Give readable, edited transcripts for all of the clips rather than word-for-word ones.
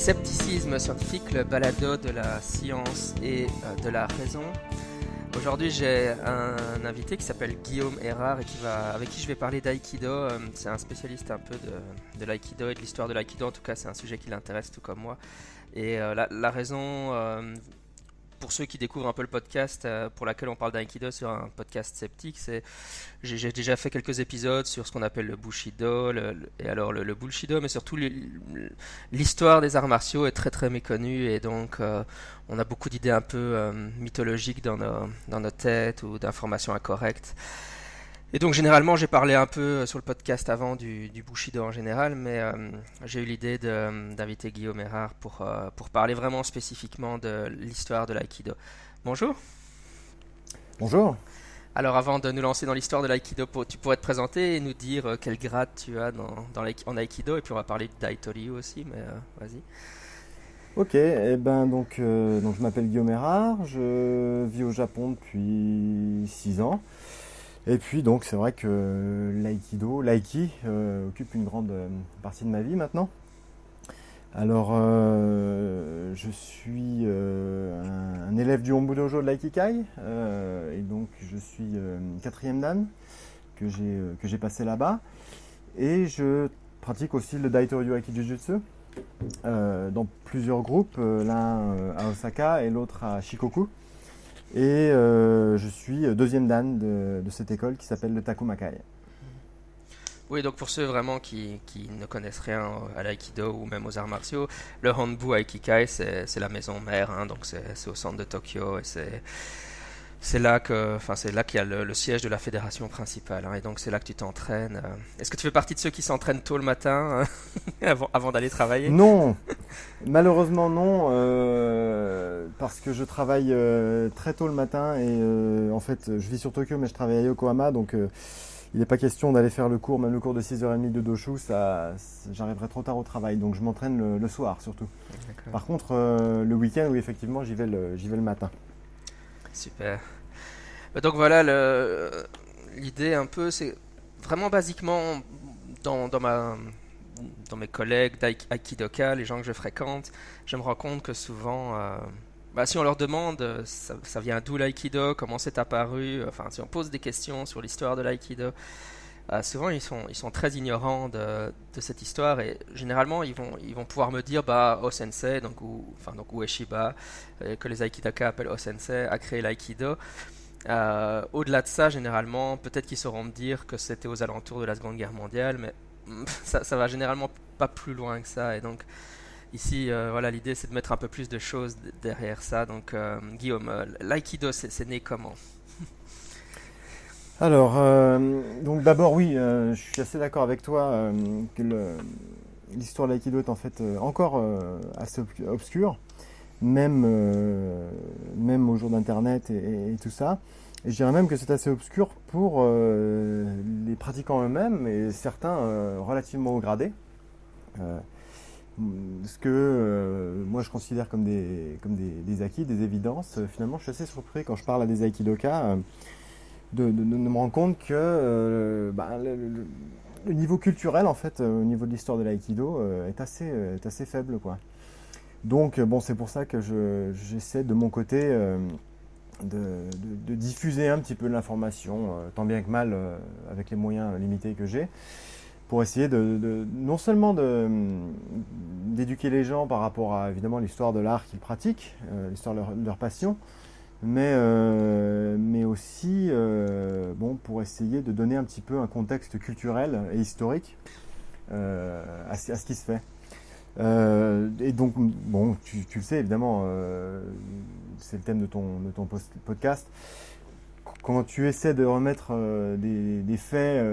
Scepticisme scientifique, le balado de la science et de la raison. Aujourd'hui, j'ai un invité qui s'appelle Guillaume Erard et avec qui je vais parler d'aïkido. C'est un spécialiste un peu de l'aïkido et de l'histoire de l'aïkido. En tout cas, c'est un sujet qui l'intéresse tout comme moi. Et la raison, pour ceux qui découvrent un peu le podcast, pour laquelle on parle d'aïkido sur un podcast sceptique, c'est j'ai déjà fait quelques épisodes sur ce qu'on appelle le Bushido, et alors le Bullshido, mais surtout l'histoire des arts martiaux est très très méconnue, et donc on a beaucoup d'idées un peu mythologiques dans nos têtes ou d'informations incorrectes. Et donc généralement j'ai parlé un peu sur le podcast avant du Bushido en général, mais j'ai eu l'idée d'inviter Guillaume Erard pour parler vraiment spécifiquement de l'histoire de l'aïkido. Bonjour. Bonjour. Alors avant de nous lancer dans l'histoire de l'aïkido, tu pourrais te présenter et nous dire quel grade tu as en aïkido, et puis on va parler d'Aitoryu aussi, mais vas-y. Ok, donc je m'appelle Guillaume Erard, je vis au Japon depuis 6 ans. Et puis donc c'est vrai que l'aiki occupe une grande partie de ma vie maintenant. Alors je suis un élève du Hombu Dojo de l'Aikikai, et donc je suis quatrième dan que j'ai passé là-bas. Et je pratique aussi le Daitoryu Aiki Jujutsu dans plusieurs groupes, l'un à Osaka et l'autre à Shikoku. Et je suis deuxième dan de cette école qui s'appelle le Takumakai. Oui, donc pour ceux vraiment qui ne connaissent rien à l'aïkido ou même aux arts martiaux, le Honbu Aikikai, c'est la maison mère, hein, donc c'est au centre de Tokyo, et c'est là qu'il y a le siège de la fédération principale, hein, et donc c'est là que tu t'entraînes. Est-ce que tu fais partie de ceux qui s'entraînent tôt le matin avant d'aller travailler? Non, malheureusement non, parce que je travaille très tôt le matin et en fait je vis sur Tokyo mais je travaille à Yokohama, donc il n'est pas question d'aller faire le cours, même le cours de 6h30 de Doshu, j'arriverai trop tard au travail, donc je m'entraîne le soir surtout. D'accord. Par contre, le week-end, oui, effectivement, j'y vais le matin. Super. Donc voilà, l'idée un peu, c'est vraiment basiquement dans mes collègues d'Aikidoka, les gens que je fréquente, je me rends compte que souvent, si on leur demande ça vient d'où l'aïkido, comment c'est apparu, enfin si on pose des questions sur l'histoire de l'aïkido, souvent ils sont très ignorants de cette histoire, et généralement ils vont pouvoir me dire O-sensei, donc Ueshiba, que les aikidoka appellent O-sensei, a créé l'aïkido. Au-delà de ça, généralement, peut-être qu'ils sauront me dire que c'était aux alentours de la Seconde Guerre mondiale, mais ça va généralement pas plus loin que ça, et donc ici, voilà, l'idée c'est de mettre un peu plus de choses derrière ça. Donc, Guillaume, l'aïkido, c'est né comment? Alors, donc d'abord, oui, je suis assez d'accord avec toi que l'histoire de l'aïkido est en fait encore assez obscure, même au jour d'Internet et tout ça. Et je dirais même que c'est assez obscur pour les pratiquants eux-mêmes et certains relativement haut gradés. Ce que moi je considère comme des acquis, des évidences. Finalement, je suis assez surpris quand je parle à des aikidoka de me rendre compte que le niveau culturel, en fait, au niveau de l'histoire de l'aïkido, est assez faible, quoi. Donc, bon, c'est pour ça que j'essaie de mon côté de diffuser un petit peu l'information, tant bien que mal, avec les moyens limités que j'ai, pour essayer non seulement d'éduquer les gens par rapport à, évidemment, l'histoire de l'art qu'ils pratiquent, l'histoire de leur passion, mais aussi pour essayer de donner un petit peu un contexte culturel et historique à ce qui se fait. Et donc, bon, tu le sais évidemment, c'est le thème de ton podcast. Quand tu essaies de remettre des faits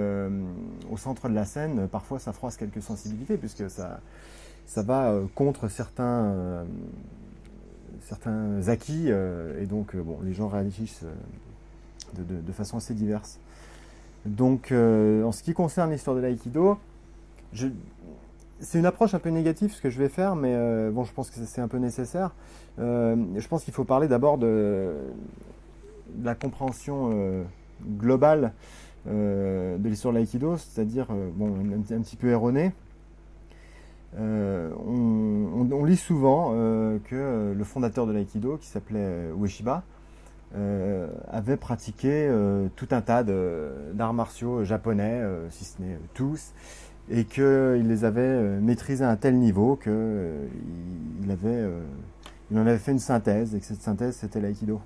au centre de la scène, parfois ça froisse quelques sensibilités, puisque ça va contre certains acquis, et donc les gens réagissent de façon assez diverse. Donc, en ce qui concerne l'histoire de l'aïkido, c'est une approche un peu négative ce que je vais faire, mais je pense que c'est un peu nécessaire. Je pense qu'il faut parler d'abord de la compréhension globale de l'histoire de l'aïkido, c'est-à-dire un petit peu erronée. On on lit souvent que le fondateur de l'aïkido, qui s'appelait Ueshiba, avait pratiqué tout un tas d'arts martiaux japonais, si ce n'est tous, et qu'il les avait maîtrisés à un tel niveau qu'il il en avait fait une synthèse, et que cette synthèse, c'était l'aïkido.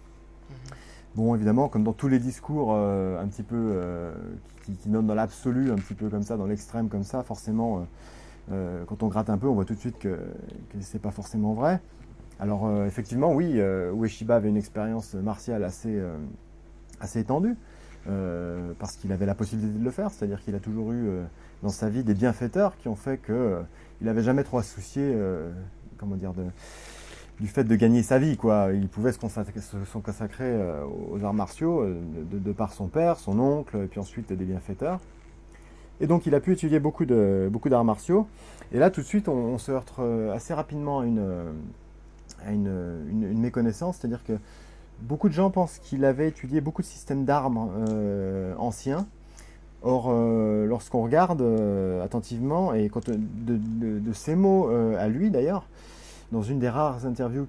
Bon, évidemment, comme dans tous les discours un petit peu qui notent dans l'absolu, un petit peu comme ça, dans l'extrême comme ça, forcément, quand on gratte un peu, on voit tout de suite que c'est pas forcément vrai. Alors, effectivement, oui, Ueshiba avait une expérience martiale assez étendue, parce qu'il avait la possibilité de le faire, c'est-à-dire qu'il a toujours eu dans sa vie des bienfaiteurs qui ont fait qu'il n'avait jamais trop à se soucier du fait de gagner sa vie, quoi. Il pouvait se consacrer aux arts martiaux de par son père, son oncle, et puis ensuite des bienfaiteurs. Et donc il a pu étudier beaucoup d'arts martiaux. Et là, tout de suite, on se heurte assez rapidement à une méconnaissance, c'est-à-dire que beaucoup de gens pensent qu'il avait étudié beaucoup de systèmes d'armes anciens. Or, lorsqu'on regarde attentivement, et de ces mots à lui d'ailleurs, dans une des rares interviews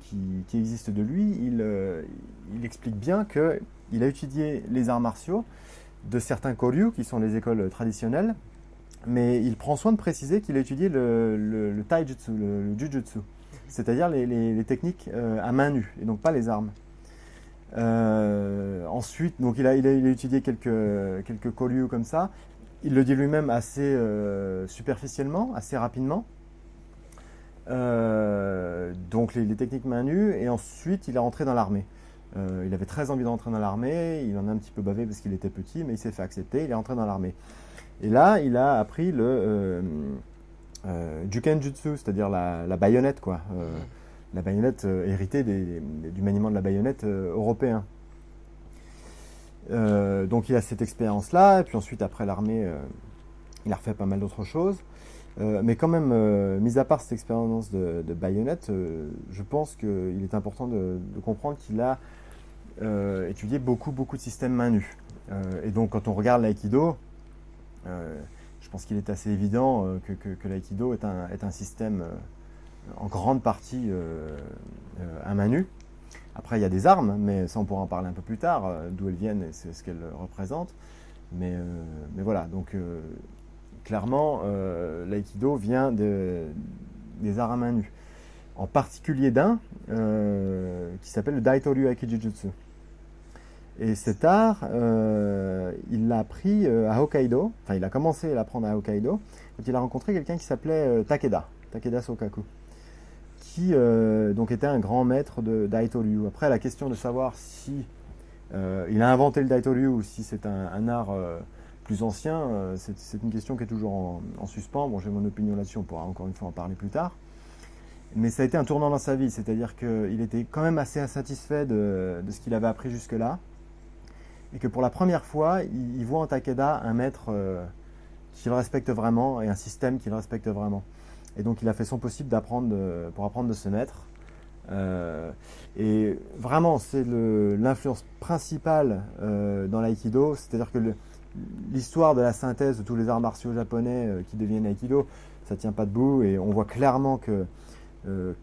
qui existent de lui, il explique bien qu'il a étudié les arts martiaux de certains koryu, qui sont les écoles traditionnelles, mais il prend soin de préciser qu'il a étudié le taijutsu, le jujutsu, c'est-à-dire les techniques à main nue, et donc pas les armes. Ensuite, donc il a étudié quelques koryu comme ça. Il le dit lui-même assez superficiellement, assez rapidement. Donc les techniques main nue, et ensuite il est rentré dans l'armée. Il avait très envie d'entrer dans l'armée, il en a un petit peu bavé parce qu'il était petit, mais il s'est fait accepter, il est rentré dans l'armée. Et là, il a appris le Jukenjutsu, c'est-à-dire la baïonnette, quoi. La baïonnette héritée du maniement de la baïonnette européen. Donc il a cette expérience-là, et puis ensuite après l'armée, il a refait pas mal d'autres choses. Mais quand même, mis à part cette expérience de baïonnette, je pense qu'il est important de comprendre qu'il a étudié beaucoup de systèmes main nue. Et donc quand on regarde l'aïkido, je pense qu'il est assez évident que l'aïkido est un système en grande partie à main nue. Après, il y a des armes, mais ça on pourra en parler un peu plus tard, d'où elles viennent et c'est ce qu'elles représentent. Mais voilà, donc clairement, l'aïkido vient des arts à main nue. En particulier d'un qui s'appelle le Daitoryu Aikijujutsu. Et cet art, il l'a appris à Hokkaido, enfin il a commencé à l'apprendre à Hokkaido, quand il a rencontré quelqu'un qui s'appelait Takeda Sokaku, qui donc était un grand maître de Daitoryu. Après, la question de savoir si il a inventé le Daitoryu ou si c'est un art plus ancien, c'est une question qui est toujours en suspens. Bon, j'ai mon opinion là-dessus, on pourra encore une fois en parler plus tard. Mais ça a été un tournant dans sa vie, c'est-à-dire qu'il était quand même assez insatisfait de ce qu'il avait appris jusque-là, et que pour la première fois, il voit en Takeda un maître qu'il respecte vraiment et un système qu'il respecte vraiment. Et donc il a fait son possible pour apprendre de ce maître. Et vraiment, c'est l'influence principale dans l'aïkido, c'est-à-dire que l'histoire de la synthèse de tous les arts martiaux japonais qui deviennent l'aïkido, ça tient pas debout, et on voit clairement que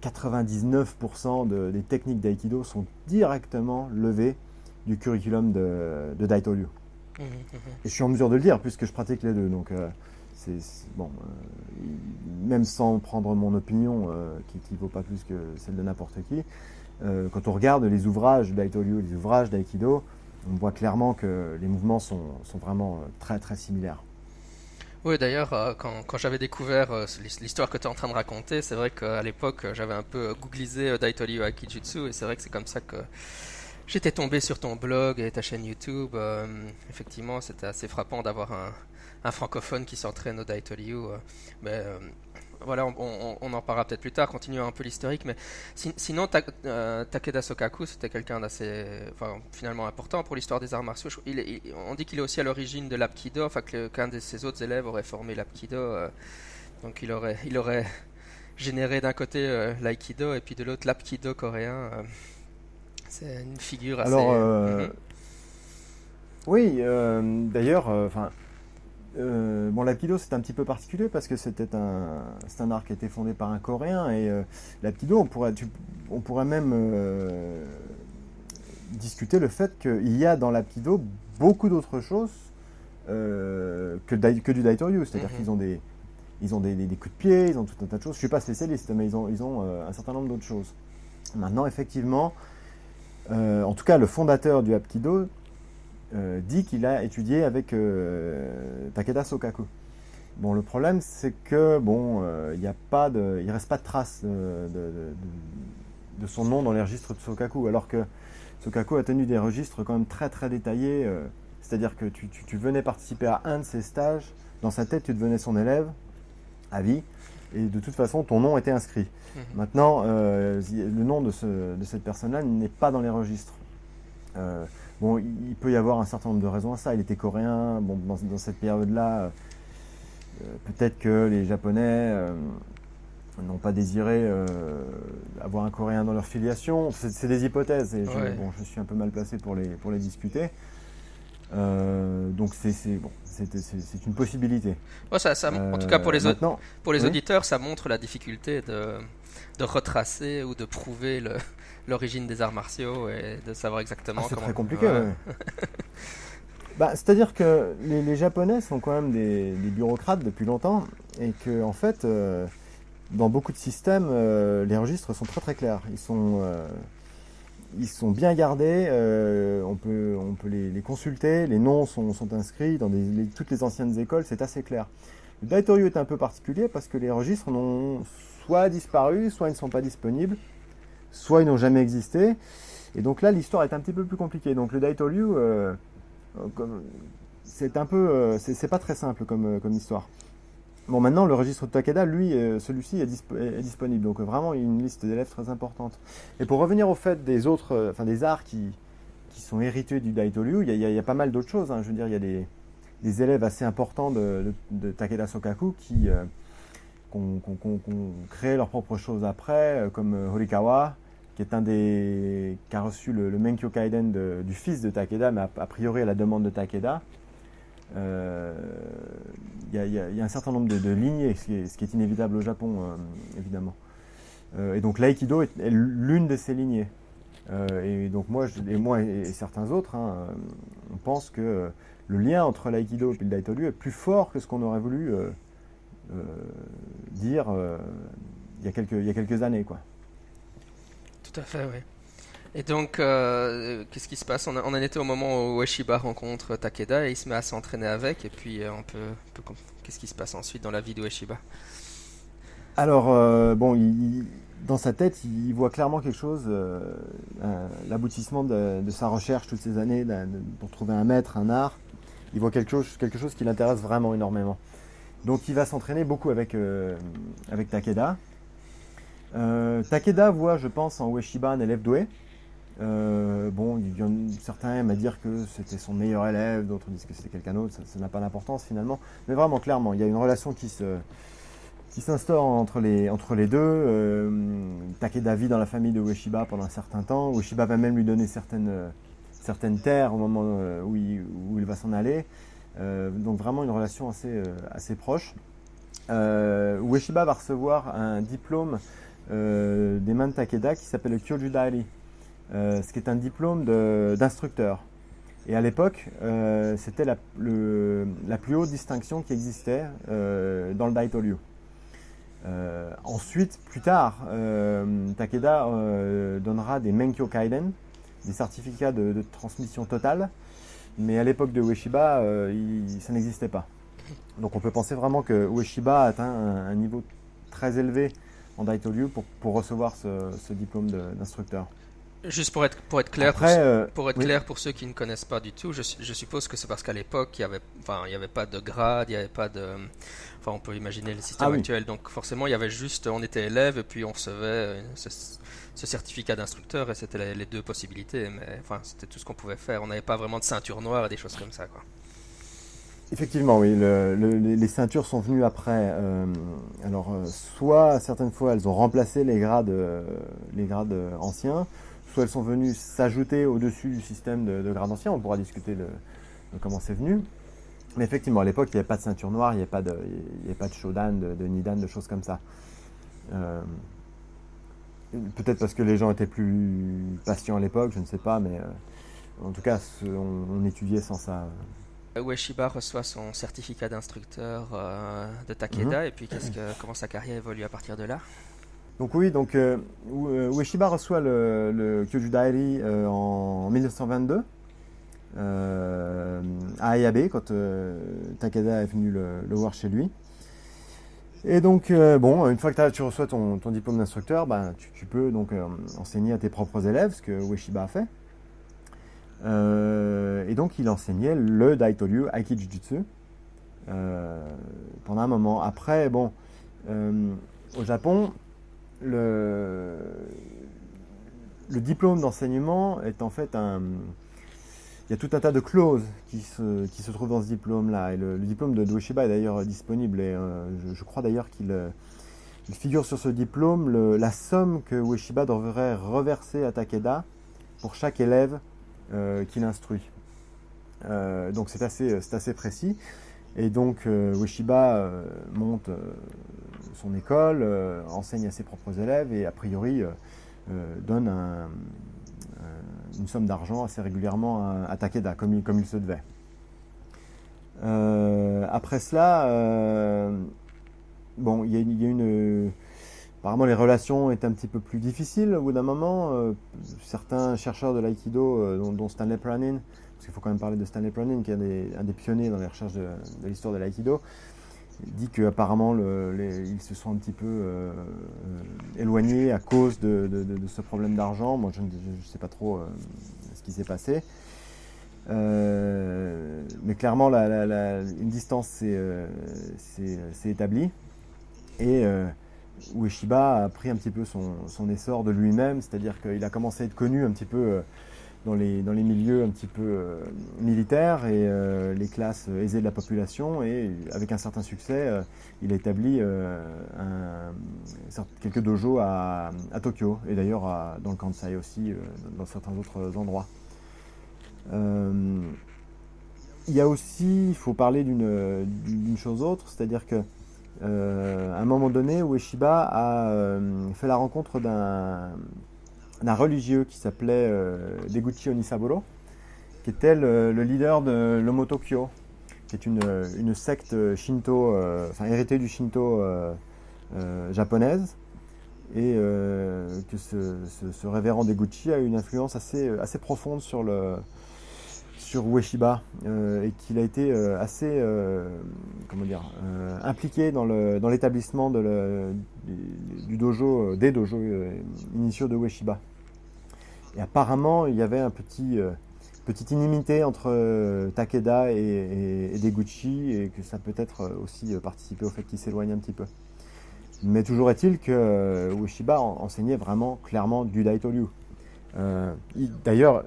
99% des techniques d'aïkido sont directement levées du curriculum de Daitoryu. Et je suis en mesure de le dire puisque je pratique les deux, donc bon, même sans prendre mon opinion qui vaut pas plus que celle de n'importe qui, quand on regarde les ouvrages de Daitoryu, les ouvrages d'aïkido, on voit clairement que les mouvements sont vraiment très très similaires. Oui, d'ailleurs, quand j'avais découvert l'histoire que tu es en train de raconter, c'est vrai qu'à l'époque, j'avais un peu googlisé Daitoryu Aikijutsu, et c'est vrai que c'est comme ça que j'étais tombé sur ton blog et ta chaîne YouTube. Effectivement, c'était assez frappant d'avoir un francophone qui s'entraîne au Daitoryu. Mais voilà, on en parlera peut-être plus tard, continuons un peu l'historique. Mais sinon, Takeda Sokaku, c'était quelqu'un d'assez, finalement important pour l'histoire des arts martiaux. On dit qu'il est aussi à l'origine de l'Apkido, enfin qu'un de ses autres élèves aurait formé l'Apkido. Donc il aurait généré d'un côté l'aïkido et puis de l'autre l'Apkido coréen. C'est une figure assez... Alors, oui, d'ailleurs, Bon, l'Aikido c'est un petit peu particulier parce que c'est un art qui a été fondé par un Coréen et l'Aikido on pourrait même discuter le fait qu'il y a dans l'Aikido beaucoup d'autres choses que du Daitoryu, c'est-à-dire qu'ils ont ils ont des coups de pied, ils ont tout un tas de choses. Je ne suis pas spécialiste, mais ils ont un certain nombre d'autres choses. Maintenant, effectivement, en tout cas, le fondateur du Aikido dit qu'il a étudié avec Takeda Sokaku. Bon, le problème, c'est que il reste pas de trace de son nom dans les registres de Sokaku, alors que Sokaku a tenu des registres quand même très très détaillés. C'est-à-dire que tu venais participer à un de ses stages, dans sa tête, tu devenais son élève à vie, et de toute façon, ton nom était inscrit. Maintenant, le nom de cette personne-là n'est pas dans les registres. Bon, il peut y avoir un certain nombre de raisons à ça. Il était coréen. Bon, dans cette période-là, peut-être que les Japonais n'ont pas désiré avoir un Coréen dans leur filiation. C'est des hypothèses. Et je suis un peu mal placé pour les discuter. Donc c'est une possibilité. Ouais, en tout cas pour les auditeurs, ça montre la difficulté de retracer ou de prouver l'origine des arts martiaux et de savoir exactement c'est comment. C'est très compliqué. Ouais. C'est-à-dire que les Japonais sont quand même des bureaucrates depuis longtemps et que en fait, dans beaucoup de systèmes, les registres sont très très clairs. Ils sont bien gardés, on peut les consulter, les noms sont inscrits dans toutes les anciennes écoles, c'est assez clair. Le Daitoryu est un peu particulier parce que les registres n'ont soit disparu, soit ils ne sont pas disponibles, soit ils n'ont jamais existé. Et donc là, l'histoire est un petit peu plus compliquée. Donc le Daitoryu, c'est pas très simple comme histoire. Bon, maintenant, le registre de Takeda, lui, celui-ci est disponible. Donc, vraiment, il y a une liste d'élèves très importante. Et pour revenir au fait des autres, des arts qui sont hérités du Daitoryu, il y a pas mal d'autres choses. Hein. Je veux dire, il y a des élèves assez importants de Takeda Sokaku qui ont créé leurs propres choses après, comme Horikawa, qui a reçu le Menkyo Kaiden du fils de Takeda, mais a priori à la demande de Takeda. Il y a un certain nombre de lignées, ce qui est inévitable au Japon, évidemment. Et donc l'aïkido est l'une de ces lignées. Et donc moi et certains autres, on pense que le lien entre l'aïkido et le Daitoryu est plus fort que ce qu'on aurait voulu dire il y a quelques années, quoi. Tout à fait, oui. Et donc, qu'est-ce qui se passe? On en était au moment où Ueshiba rencontre Takeda et il se met à s'entraîner avec. Et puis, qu'est-ce qui se passe ensuite dans la vie d'Ueshiba? Alors, dans sa tête, il voit clairement quelque chose, l'aboutissement de sa recherche toutes ces années pour trouver un maître, un art. Il voit quelque chose qui l'intéresse vraiment énormément. Donc, il va s'entraîner beaucoup avec Takeda. Takeda voit, je pense, en Ueshiba un élève doué. Certains aiment à dire que c'était son meilleur élève, d'autres disent que c'était quelqu'un d'autre, ça n'a pas d'importance finalement. Mais vraiment, clairement, il y a une relation qui s'instaure entre les deux. Takeda vit dans la famille de Ueshiba pendant un certain temps. Ueshiba va même lui donner certaines terres au moment où il va s'en aller. Donc vraiment une relation assez proche. Ueshiba va recevoir un diplôme des mains de Takeda qui s'appelle le Kyojudari. Ce qui est un diplôme d'instructeur. Et à l'époque, c'était la plus haute distinction qui existait dans le Daitoryu. Ensuite, plus tard, Takeda donnera des Menkyo Kaiden, des certificats de transmission totale, mais à l'époque de Ueshiba, ça n'existait pas. Donc on peut penser vraiment que Ueshiba a atteint un niveau très élevé en Daitoryu pour recevoir ce diplôme d'instructeur. Juste pour être clair, après, clair pour ceux qui ne connaissent pas du tout, je suppose que c'est parce qu'à l'époque il y avait pas de grade, il y avait pas de, on peut imaginer le système actuel. Donc forcément il y avait juste, on était élève et puis on recevait ce certificat d'instructeur et c'était les deux possibilités. Mais c'était tout ce qu'on pouvait faire. On n'avait pas vraiment de ceinture noire et des choses comme ça, quoi. Effectivement, oui. Les ceintures sont venues après. Soit certaines fois elles ont remplacé les grades anciens. Soit elles sont venues s'ajouter au-dessus du système de grades anciens. On pourra discuter de comment c'est venu. Mais effectivement, à l'époque, il n'y avait pas de ceinture noire, il n'y avait pas de shodan, de nidan, de choses comme ça. Euh, Peut-être parce que les gens étaient plus patients à l'époque, je ne sais pas, mais en tout cas, on étudiait sans ça. Ueshiba reçoit son certificat d'instructeur de Mhm. Takeda, et puis comment sa carrière évolue à partir de là? Donc oui, Ueshiba reçoit le Kyoju Dairi en 1922 à Ayabe, quand Takeda est venu le voir chez lui. Et donc, bon, une fois que tu reçois ton diplôme d'instructeur, ben, tu peux donc enseigner à tes propres élèves, ce que Ueshiba a fait. Et donc, il enseignait le Daitoryu Aikijujutsu pendant un moment. Après, bon, au Japon, le, le diplôme d'enseignement est en fait il y a tout un tas de clauses qui se trouvent dans ce diplôme-là. Et le diplôme de Ueshiba est d'ailleurs disponible. Et je crois d'ailleurs il figure sur ce diplôme la somme que Ueshiba devrait reverser à Takeda pour chaque élève qu'il instruit. Donc c'est assez précis. Et donc Ueshiba monte son école, enseigne à ses propres élèves et a priori donne une somme d'argent assez régulièrement à Takeda, comme il se devait. Après cela, bon, il y a une. Apparemment, les relations étaient un petit peu plus difficiles au bout d'un moment. Certains chercheurs de l'aïkido, dont Stanley Pranin, parce qu'il faut quand même parler de Stanley Pranin, qui est un des pionniers dans les recherches de l'histoire de l'aïkido, dit qu'apparemment ils se sont un petit peu éloignés à cause de ce problème d'argent. Moi, je ne sais pas trop ce qui s'est passé. Mais clairement, une distance s'est établie. Et Ueshiba a pris un petit peu son essor de lui-même, c'est-à-dire qu'il a commencé à être connu un petit peu dans les milieux un petit peu militaires et les classes aisées de la population, et avec un certain succès, il a établi quelques dojos à Tokyo, et d'ailleurs dans le Kansai aussi, dans certains autres endroits. Il y a aussi, il faut parler d'une chose autre, c'est-à-dire que à un moment donné, Ueshiba a fait la rencontre d'un religieux qui s'appelait Deguchi Onisaburo, qui était le leader de l'Omotokyo, qui est une secte shinto, héritée du shinto japonaise, et que ce révérend Deguchi a eu une influence assez profonde sur Ueshiba, et qu'il a été assez impliqué dans l'établissement du dojo, des dojos initiaux de Ueshiba. Et apparemment, il y avait petite inimité entre Takeda et Deguchi, et que ça peut-être aussi participé au fait qu'il s'éloigne un petit peu. Mais toujours est-il que Ueshiba enseignait vraiment clairement du Daitoryu. D'ailleurs,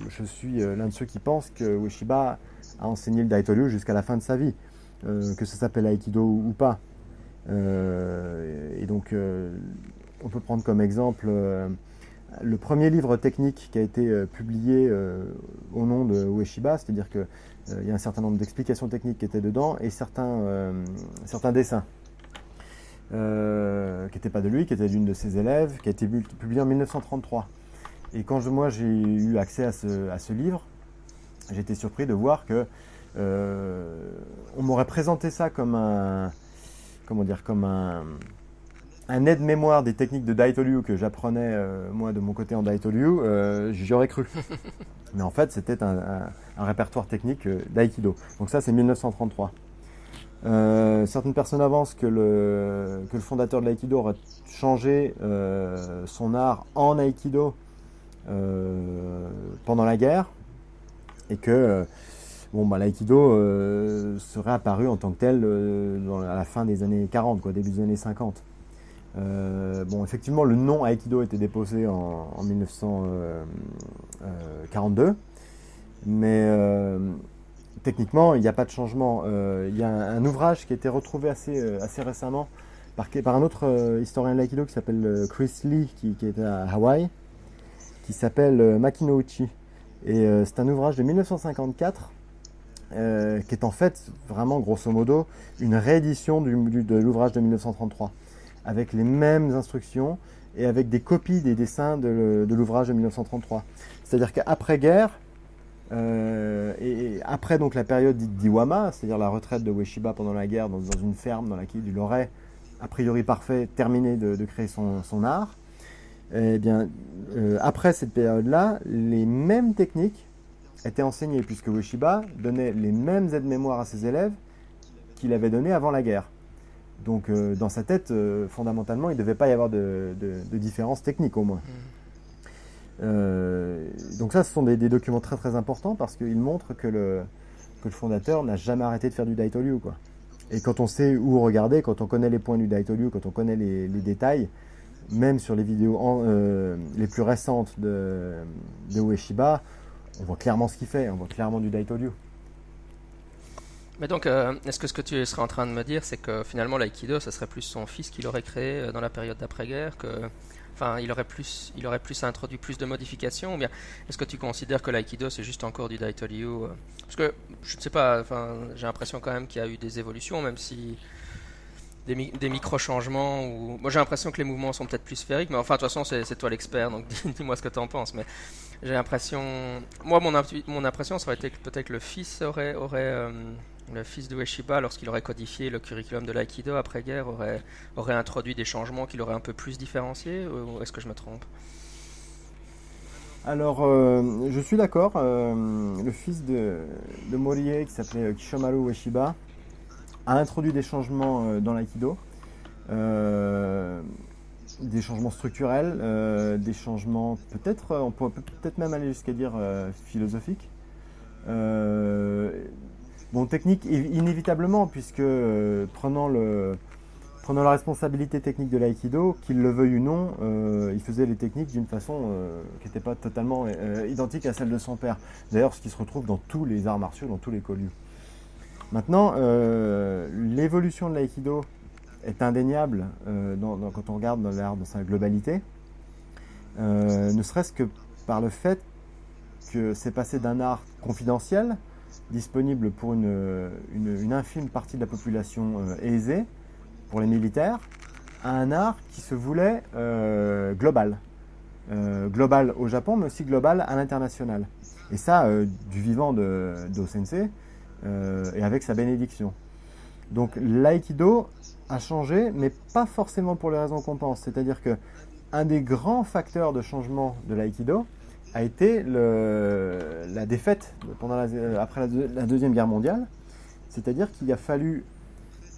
je suis l'un de ceux qui pensent que Ueshiba a enseigné le Daitoryu jusqu'à la fin de sa vie, que ça s'appelle Aikido ou pas. Et donc, on peut prendre comme exemple le premier livre technique qui a été publié au nom de Ueshiba, c'est-à-dire qu'il y a un certain nombre d'explications techniques qui étaient dedans et certains dessins. Qui n'étaient pas de lui, qui étaient d'une de ses élèves, qui a été publié en 1933. Et quand moi j'ai eu accès à ce livre, j'ai été surpris de voir que on m'aurait présenté ça comme un aide-mémoire des techniques de Daitoryu que j'apprenais moi de mon côté en Daitoryu, j'y aurais cru. Mais en fait, c'était un répertoire technique d'Aikido. Donc ça, c'est 1933. Certaines personnes avancent que le fondateur de l'Aikido aurait changé son art en Aikido pendant la guerre, et que l'Aikido serait apparu en tant que tel à la fin des années 40, début des années 50. Effectivement, le nom Aikido a été déposé en 1942, mais techniquement, il n'y a pas de changement. Il y a un ouvrage qui a été retrouvé assez récemment par un autre historien de l'aïkido qui s'appelle Chris Lee, qui était à Hawaï, qui s'appelle Makinouchi. Et c'est un ouvrage de 1954 qui est en fait vraiment grosso modo une réédition de l'ouvrage de 1933, avec les mêmes instructions et avec des copies des dessins de l'ouvrage de 1933. C'est-à-dire qu'après-guerre, et après donc la période dite d'Iwama, c'est-à-dire la retraite de Ueshiba pendant la guerre dans une ferme dans laquelle il aurait, a priori parfait, terminé de créer son art, eh bien, après cette période-là, les mêmes techniques étaient enseignées, puisque Ueshiba donnait les mêmes aides-mémoire à ses élèves qu'il avait donné avant la guerre. Donc dans sa tête, fondamentalement, il ne devait pas y avoir de différence technique au moins. Donc ça, ce sont des documents très très importants parce qu'ils montrent que le fondateur n'a jamais arrêté de faire du Daitoryu, quoi. Et quand on sait où regarder, quand on connaît les points du Daitoryu, quand on connaît les détails, même sur les vidéos les plus récentes de Ueshiba, on voit clairement ce qu'il fait, on voit clairement du Daitoryu. Mais donc, est-ce que ce que tu serais en train de me dire, c'est que finalement l'aïkido, ce serait plus son fils qui l'aurait créé dans la période d'après-guerre, enfin, il aurait plus introduit plus de modifications, ou bien est-ce que tu considères que l'aïkido c'est juste encore du Daitoryu Parce que je ne sais pas, enfin, j'ai l'impression quand même qu'il y a eu des évolutions, même si des micro-changements. Moi j'ai l'impression que les mouvements sont peut-être plus sphériques, mais enfin de toute façon c'est toi l'expert, donc dis-moi ce que tu en penses. Mais j'ai l'impression, moi mon impression ça aurait été que peut-être le fils le fils de Ueshiba, lorsqu'il aurait codifié le curriculum de l'aïkido après-guerre, aurait introduit des changements qu'il aurait un peu plus différenciés, ou est-ce que je me trompe? Alors, je suis d'accord. Le fils de Morie, qui s'appelait Kishomaru Ueshiba, a introduit des changements dans l'aïkido. Des changements structurels, des changements peut-être, on pourrait peut-être même aller jusqu'à dire philosophiques. Bon, technique inévitablement, puisque prenant la responsabilité technique de l'aïkido, qu'il le veuille ou non, il faisait les techniques d'une façon qui n'était pas totalement identique à celle de son père. D'ailleurs, ce qui se retrouve dans tous les arts martiaux, dans tous les kolyu. Maintenant, l'évolution de l'aïkido est indéniable quand on regarde dans l'art dans sa globalité, ne serait-ce que par le fait que c'est passé d'un art confidentiel, disponible pour une infime partie de la population aisée, pour les militaires, à un art qui se voulait global. Global au Japon, mais aussi global à l'international. Et ça, du vivant d'O Sensei, et avec sa bénédiction. Donc l'aïkido a changé, mais pas forcément pour les raisons qu'on pense. C'est-à-dire que un des grands facteurs de changement de l'aïkido a été la défaite après la Deuxième Guerre mondiale. C'est-à-dire qu'il a fallu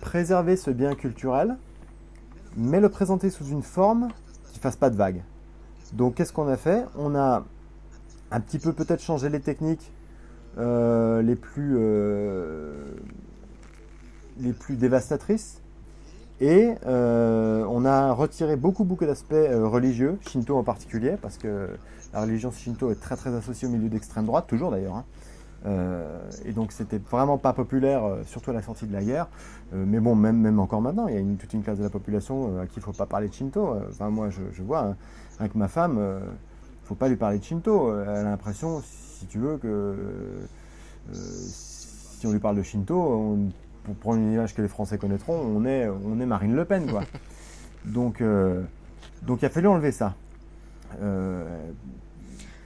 préserver ce bien culturel, mais le présenter sous une forme qui ne fasse pas de vagues. Donc qu'est-ce qu'on a fait? On a un petit peu peut-être changé les techniques les plus dévastatrices, et on a retiré beaucoup d'aspects religieux, Shinto en particulier, parce que la religion Shinto est très très associée au milieu d'extrême droite, toujours d'ailleurs, hein. Et donc c'était vraiment pas populaire, surtout à la sortie de la guerre. Mais bon, même encore maintenant, il y a toute une classe de la population à qui il ne faut pas parler de Shinto. Enfin, moi, je vois, hein, avec ma femme, il ne faut pas lui parler de Shinto. Elle a l'impression, si tu veux, que si on lui parle de Shinto, pour prendre une image que les Français connaîtront, on est Marine Le Pen, quoi. Donc il a fallu enlever ça.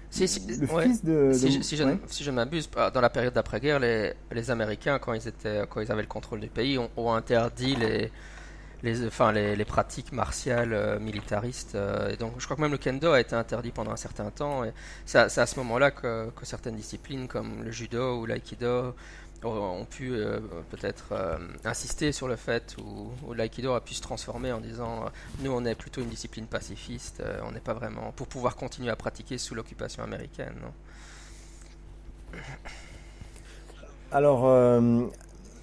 Si je ne m'abuse, dans la période d'après-guerre, les Américains, quand ils avaient le contrôle du pays, ont interdit les pratiques martiales militaristes. Et donc, je crois que même le kendo a été interdit pendant un certain temps. Et c'est à ce moment-là que certaines disciplines, comme le judo ou l'aïkido, ont pu peut-être insister sur le fait où l'aïkido a pu se transformer en disant nous on est plutôt une discipline pacifiste, on n'est pas vraiment pour pouvoir continuer à pratiquer sous l'occupation américaine, non? Alors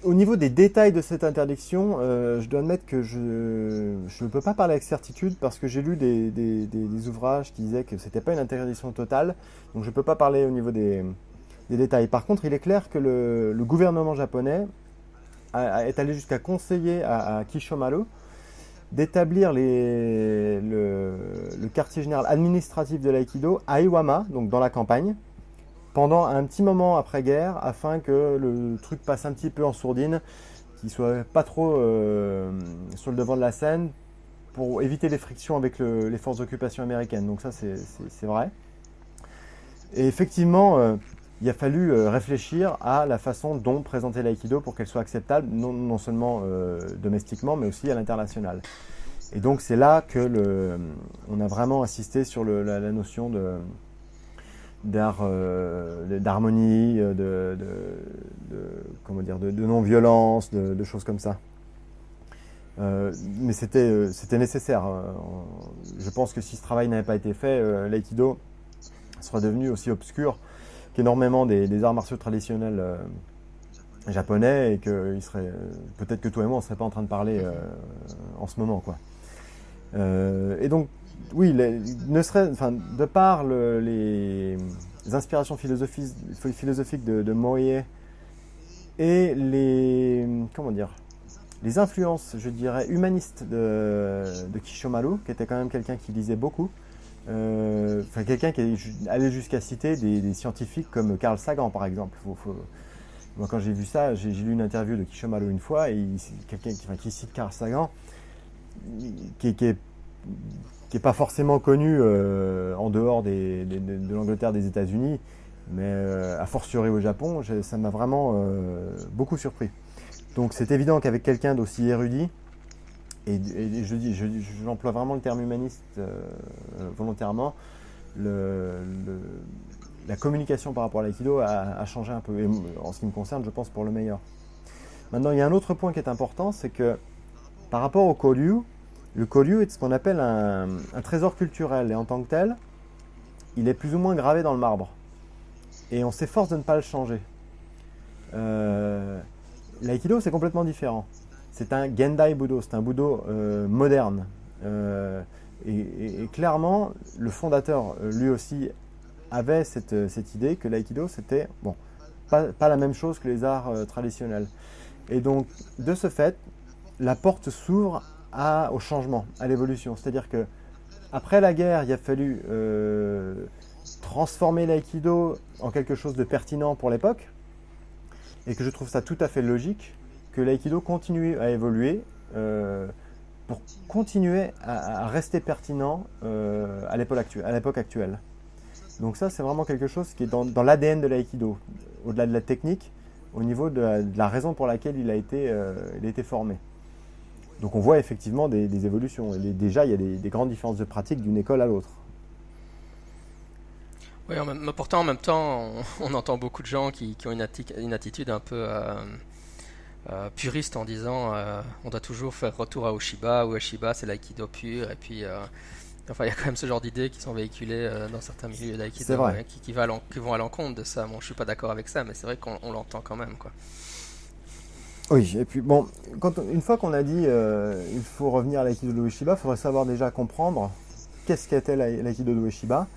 au niveau des détails de cette interdiction, je dois admettre que je ne peux pas parler avec certitude parce que j'ai lu des ouvrages qui disaient que c'était pas une interdiction totale, donc je ne peux pas parler au niveau des détails. Par contre, il est clair que le gouvernement japonais est allé jusqu'à conseiller à Kishomaru d'établir le quartier général administratif de l'aïkido à Iwama, donc dans la campagne, pendant un petit moment après-guerre, afin que le truc passe un petit peu en sourdine, qu'il soit pas trop sur le devant de la scène, pour éviter les frictions avec les forces d'occupation américaines. Donc ça, c'est vrai. Et effectivement, il a fallu réfléchir à la façon dont présenter l'aïkido pour qu'elle soit acceptable, non seulement domestiquement, mais aussi à l'international. Et donc c'est là que on a vraiment insisté sur la notion d'harmonie, comment dire, de non-violence, de choses comme ça. Mais c'était nécessaire. Je pense que si ce travail n'avait pas été fait, l'aïkido serait devenu aussi obscur qu'énormément des arts martiaux traditionnels japonais, et que peut-être que toi et moi on serait pas en train de parler en ce moment, quoi. Et donc oui, de par les inspirations philosophiques de Moe et les influences, je dirais, humanistes de Kishomaru, qui était quand même quelqu'un qui lisait beaucoup, quelqu'un qui est allé jusqu'à citer des scientifiques comme Carl Sagan, par exemple. Moi, quand j'ai vu ça, j'ai lu une interview de Kishomaru une fois, et quelqu'un qui cite Carl Sagan, qui est pas forcément connu en dehors de l'Angleterre, des États-Unis, mais a fortiori au Japon, ça m'a vraiment beaucoup surpris. Donc c'est évident qu'avec quelqu'un d'aussi érudit, et j'emploie vraiment le terme humaniste volontairement, la communication par rapport à l'aïkido a changé un peu, et en ce qui me concerne, je pense pour le meilleur. Maintenant, il y a un autre point qui est important, c'est que par rapport au Koryu, le Koryu est ce qu'on appelle un trésor culturel, et en tant que tel, il est plus ou moins gravé dans le marbre. Et on s'efforce de ne pas le changer. L'aïkido, c'est complètement différent. C'est un Gendai Budo, c'est un Budo moderne. Et clairement, le fondateur, lui aussi, avait cette idée que l'aïkido, c'était pas la même chose que les arts traditionnels. Et donc, de ce fait, la porte s'ouvre au changement, à l'évolution. C'est-à-dire que après la guerre, il a fallu transformer l'aïkido en quelque chose de pertinent pour l'époque, et que je trouve ça tout à fait logique que l'aïkido continue à évoluer pour continuer à rester pertinent à l'époque actuelle. Donc ça, c'est vraiment quelque chose qui est dans l'ADN de l'aïkido, au-delà de la technique, au niveau de la raison pour laquelle il a été formé. Donc on voit effectivement des évolutions. Et déjà, il y a des grandes différences de pratique d'une école à l'autre. Oui, pourtant en même temps, on entend beaucoup de gens qui ont une attitude un peu puriste, en disant on doit toujours faire retour à Ueshiba, ou Ueshiba c'est l'aïkido pur, et puis enfin il y a quand même ce genre d'idées qui sont véhiculées dans certains milieux d'aïkido, qui vont à l'encontre de ça. Bon, je suis pas d'accord avec ça, mais c'est vrai qu'on l'entend quand même, quoi. Oui, et puis bon, une fois qu'on a dit il faut revenir à l'aïkido de Ueshiba, il faudrait savoir déjà comprendre qu'est-ce qu'était l'aïkido de Ueshiba.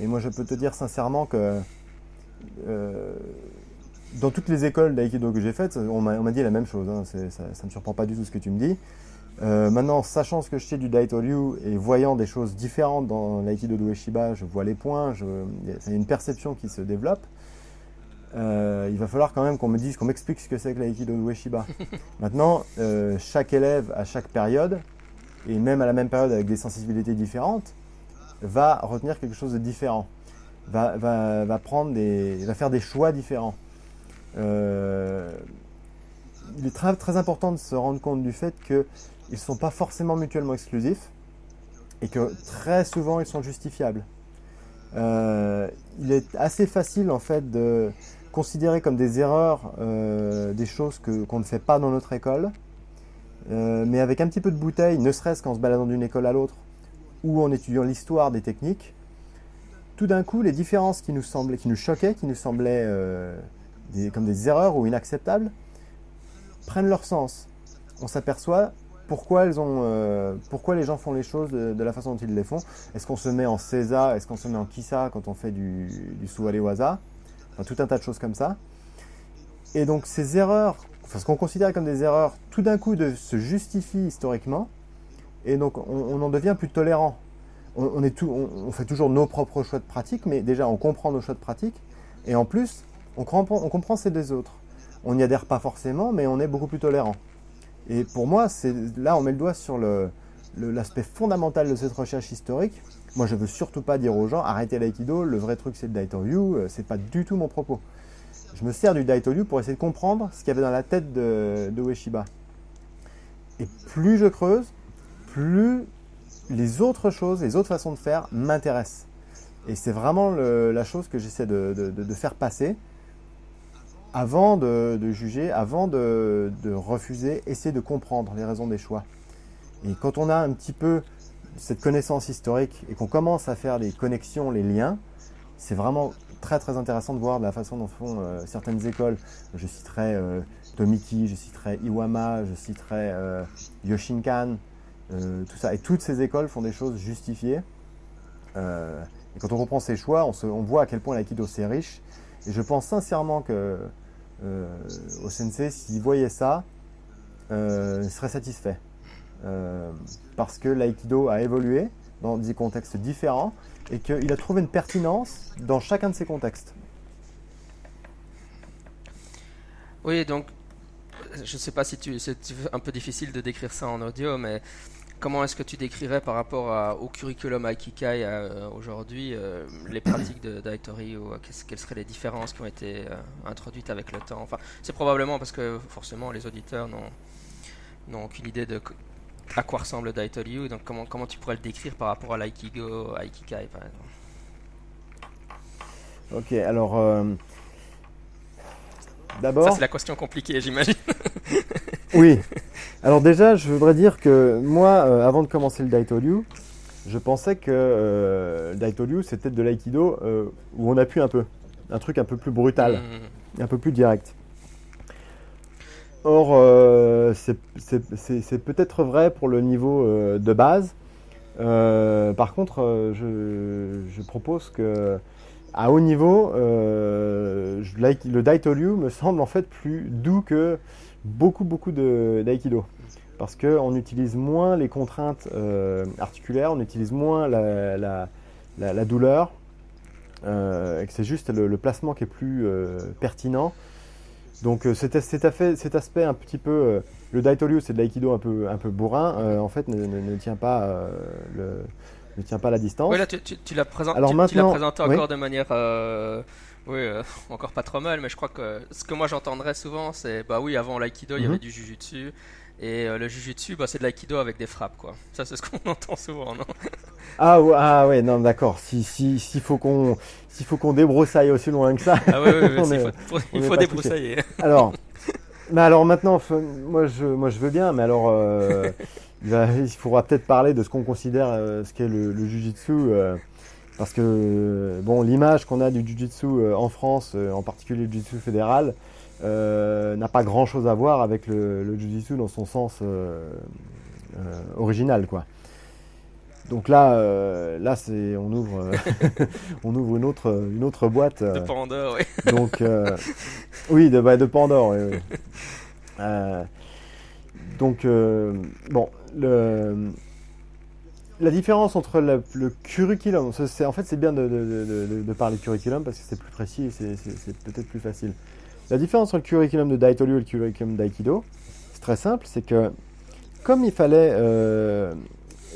Et moi, je peux te dire sincèrement que dans toutes les écoles d'aïkido que j'ai faites, on m'a dit la même chose. Hein. Ça ne me surprend pas du tout ce que tu me dis. Maintenant, sachant ce que je sais du Daitoryu et voyant des choses différentes dans l'aïkido de Ueshiba, je vois les points, il y a une perception qui se développe. Il va falloir quand même qu'on m'explique ce que c'est que l'aïkido de Ueshiba. Maintenant, chaque élève à chaque période, et même à la même période avec des sensibilités différentes, va retenir quelque chose de différent, va faire des choix différents. Il est très, très important de se rendre compte du fait qu'ils ne sont pas forcément mutuellement exclusifs, et que très souvent ils sont justifiables. Il est assez facile en fait de considérer comme des erreurs des choses qu'on ne fait pas dans notre école, mais avec un petit peu de bouteille, ne serait-ce qu'en se baladant d'une école à l'autre, ou en étudiant l'histoire des techniques, tout d'un coup, les différences qui nous choquaient, qui nous semblaient comme des erreurs ou inacceptables, prennent leur sens. On s'aperçoit pourquoi les gens font les choses de la façon dont ils les font. Est-ce qu'on se met en seiza, est-ce qu'on se met en kissa quand on fait du suwarewaza, enfin, tout un tas de choses comme ça. Et donc ces erreurs, ce qu'on considère comme des erreurs, tout d'un coup se justifient historiquement. Et donc on en devient plus tolérant. On fait toujours nos propres choix de pratique, mais déjà on comprend nos choix de pratique. Et en plus, on comprend ces deux autres. On n'y adhère pas forcément, mais on est beaucoup plus tolérant. Et pour moi, là, on met le doigt sur l'aspect fondamental de cette recherche historique. Moi, je ne veux surtout pas dire aux gens, arrêtez l'aïkido, le vrai truc, c'est le Daitoryu. Ce n'est pas du tout mon propos. Je me sers du Daitoryu pour essayer de comprendre ce qu'il y avait dans la tête de Ueshiba. Et plus je creuse, plus les autres choses, les autres façons de faire m'intéressent. Et c'est vraiment la chose que j'essaie de faire passer avant de juger, avant de refuser, essayer de comprendre les raisons des choix. Et quand on a un petit peu cette connaissance historique et qu'on commence à faire les connexions, les liens, c'est vraiment très très intéressant de voir de la façon dont font certaines écoles. Je citerai Tomiki, je citerai Iwama, je citerai Yoshinkan, tout ça. Et toutes ces écoles font des choses justifiées. Et quand on comprend ces choix, on voit à quel point l'aïkido c'est riche. Et je pense sincèrement que au sensei, s'il voyait ça, il serait satisfait. Parce que l'aïkido a évolué dans des contextes différents et qu'il a trouvé une pertinence dans chacun de ces contextes. Oui, donc je ne sais pas si c'est un peu difficile de décrire ça en audio, mais comment est-ce que tu décrirais par rapport au curriculum Aikikai aujourd'hui les pratiques de Daitori, ou quelles seraient les différences qui ont été introduites avec le temps? Enfin, c'est probablement parce que forcément les auditeurs n'ont aucune idée de à quoi ressemble le Daitoryu, donc comment tu pourrais le décrire par rapport à l'Aikido, Aikikai par exemple? Ok, alors d'abord... Ça c'est la question compliquée, j'imagine. Oui, alors déjà je voudrais dire que moi, avant de commencer le Daitoryu, je pensais que le Daitoryu c'était de l'aïkido où on appuie un peu, un truc un peu plus brutal, un peu plus direct. Or, c'est peut-être vrai pour le niveau de base. Par contre, je propose que à haut niveau, le Daitoryu me semble en fait plus doux que beaucoup d'aïkido. Parce qu'on utilise moins les contraintes articulaires, on utilise moins la douleur, et que c'est juste le placement qui est plus pertinent. Donc cet aspect un petit peu, le Daitoryu c'est de l'aïkido un peu bourrin, en fait ne tient pas la distance. Oui, là tu l'as présenté, Alors maintenant, présenté oui. encore de manière, encore pas trop mal, mais je crois que ce que moi j'entendrais souvent c'est, bah oui, avant l'aïkido il y avait du jujutsu, et le jujutsu bah, c'est de l'aïkido avec des frappes quoi. Ça c'est ce qu'on entend souvent, non? Ah ouais, non d'accord, s'il faut qu'on débroussaille aussi loin que ça, Ah oui, il on faut est pas touché. débroussailler. Alors maintenant, moi je veux bien, mais alors il faudra peut-être parler de ce qu'on considère ce qu'est le jujitsu, parce que bon, l'image qu'on a du jujitsu en France, en particulier le jujitsu fédéral, n'a pas grand chose à voir avec le jujitsu dans son sens original, quoi. Donc là on ouvre, on ouvre une autre boîte. De Pandore, oui. Donc oui, de Pandore. Oui. Donc bon, la différence entre le curriculum, en fait c'est bien de parler curriculum parce que c'est plus précis et c'est peut-être plus facile. La différence entre le curriculum de Daitoryu et le curriculum d'Aikido, c'est très simple, c'est que comme il fallait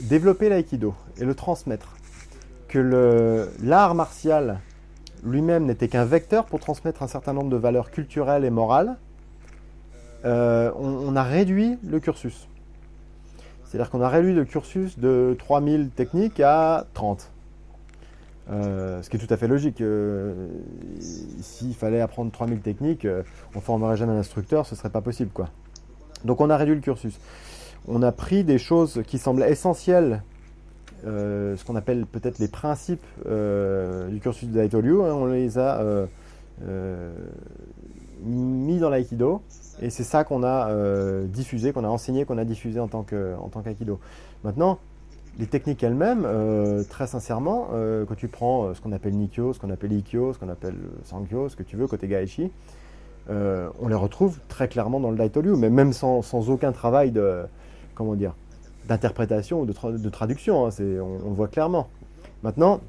développer l'aïkido et le transmettre, que l'art martial lui-même n'était qu'un vecteur pour transmettre un certain nombre de valeurs culturelles et morales, on a réduit le cursus. C'est-à-dire qu'on a réduit le cursus de 3000 techniques à 30. Ce qui est tout à fait logique. S'il fallait apprendre 3000 techniques, on ne formerait jamais un instructeur, ce ne serait pas possible, quoi. Donc on a réduit le cursus. On a pris des choses qui semblaient essentielles, ce qu'on appelle peut-être les principes du cursus de Daitoryu, hein, on les a mis dans l'aïkido, et c'est ça qu'on a diffusé, qu'on a enseigné, qu'on a diffusé en tant qu'aïkido. Maintenant, les techniques elles-mêmes, très sincèrement, quand tu prends ce qu'on appelle Nikkyo, ce qu'on appelle Ikkyo, ce qu'on appelle Sankyo, ce que tu veux côté Gaeshi, on les retrouve très clairement dans le Daitoryu, mais même sans aucun travail d'interprétation ou de traduction, hein, on le voit clairement. Maintenant,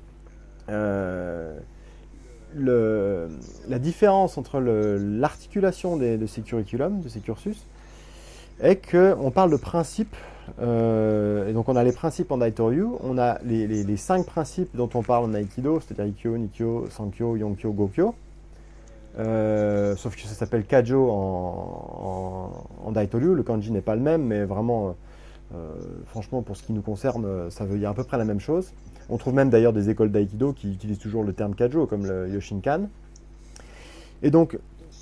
la différence entre l'articulation de ces curriculums, de ces cursus, est qu'on parle de principes. Et donc on a les principes en Daitoryu, on a les 5 principes dont on parle en Aikido, c'est-à-dire Ikkyo, Nikkyo, Sankyo, Yonkyo, Gokyo. Sauf que ça s'appelle Kajo en Daitoryu, le kanji n'est pas le même, mais vraiment, franchement, pour ce qui nous concerne, ça veut dire à peu près la même chose. On trouve même d'ailleurs des écoles d'Aikido qui utilisent toujours le terme Kajo, comme le Yoshinkan. Et donc,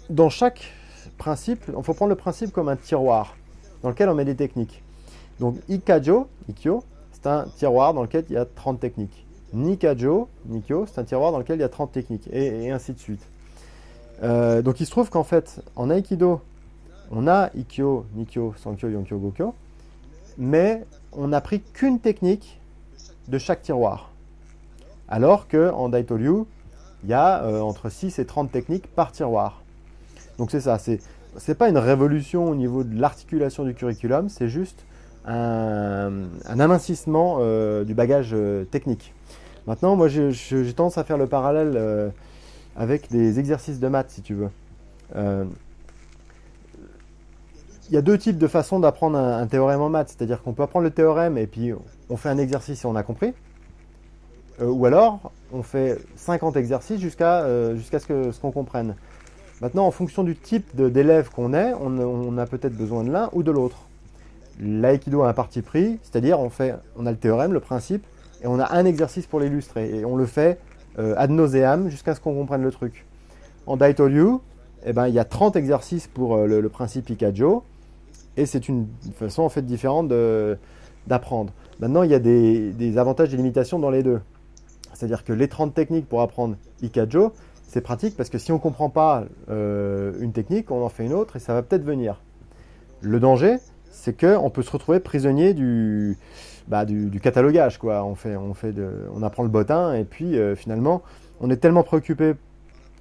dans chaque principe, il faut prendre le principe comme un tiroir dans lequel on met des techniques. Donc, Ikkajo, Ikkyo, c'est un tiroir dans lequel il y a 30 techniques. Nikkajo, Nikkyo, c'est un tiroir dans lequel il y a 30 techniques, et ainsi de suite. Donc, il se trouve qu'en fait, en Aikido, on a Ikkyo, Nikkyo, Sankyo, Yonkyo, Gokyo, mais on n'a pris qu'une technique de chaque tiroir. Alors qu'en Daitoryu, il y a entre 6 et 30 techniques par tiroir. Donc c'est ça, c'est pas une révolution au niveau de l'articulation du curriculum, c'est juste un amincissement du bagage technique. Maintenant, moi j'ai tendance à faire le parallèle avec des exercices de maths, si tu veux. Il y a 2 types de façons d'apprendre un théorème en maths, c'est-à-dire qu'on peut apprendre le théorème et puis on fait un exercice et on a compris. Ou alors, on fait 50 exercices jusqu'à ce qu'on comprenne. Maintenant, en fonction du type d'élève qu'on est, on a peut-être besoin de l'un ou de l'autre. L'aïkido a un parti pris, c'est-à-dire on a le théorème, le principe, et on a un exercice pour l'illustrer. Et on le fait ad nauseam jusqu'à ce qu'on comprenne le truc. En Daitoryu, il y a 30 exercices pour le principe Ikkajo, et c'est une façon en fait différente d'apprendre. Maintenant, il y a des avantages et limitations dans les deux. C'est-à-dire que les 30 techniques pour apprendre Ikkajo, c'est pratique parce que si on ne comprend pas une technique, on en fait une autre et ça va peut-être venir. Le danger, c'est qu'on peut se retrouver prisonnier du catalogage, quoi. On apprend le bottin et puis finalement, on est tellement préoccupé